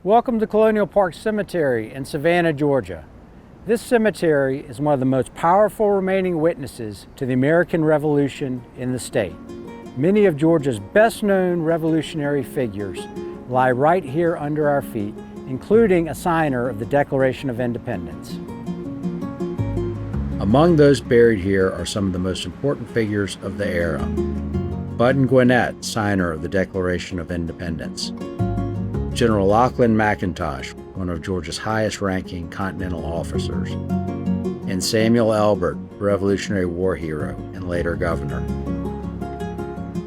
Welcome to Colonial Park Cemetery in Savannah, Georgia. This cemetery is one of the most powerful remaining witnesses to the American Revolution in the state. Many of Georgia's best-known revolutionary figures lie right here under our feet, including a signer of the Declaration of Independence. Among those buried here are some of the most important figures of the era. Button Gwinnett, signer of the Declaration of Independence. General Lachlan McIntosh, one of Georgia's highest-ranking Continental officers. And Samuel Albert, Revolutionary War hero and later governor.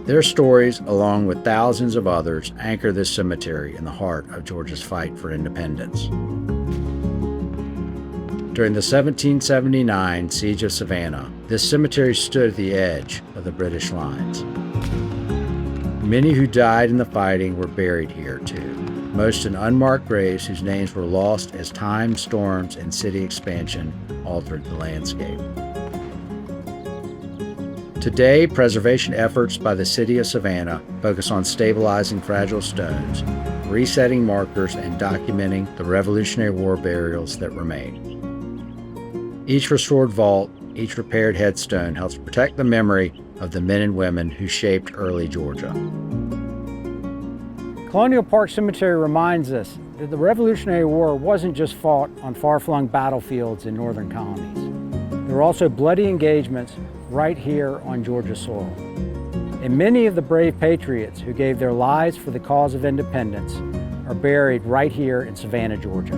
Their stories, along with thousands of others, anchor this cemetery in the heart of Georgia's fight for independence. During the 1779 Siege of Savannah, this cemetery stood at the edge of the British lines. Many who died in the fighting were buried here, too, most in unmarked graves whose names were lost as time, storms, and city expansion altered the landscape. Today, preservation efforts by the city of Savannah focus on stabilizing fragile stones, resetting markers, and documenting the Revolutionary War burials that remain. Each restored vault, each repaired headstone helps protect the memory of the men and women who shaped early Georgia. Colonial Park Cemetery reminds us that the Revolutionary War wasn't just fought on far-flung battlefields in northern colonies. There were also bloody engagements right here on Georgia soil. And many of the brave patriots who gave their lives for the cause of independence are buried right here in Savannah, Georgia.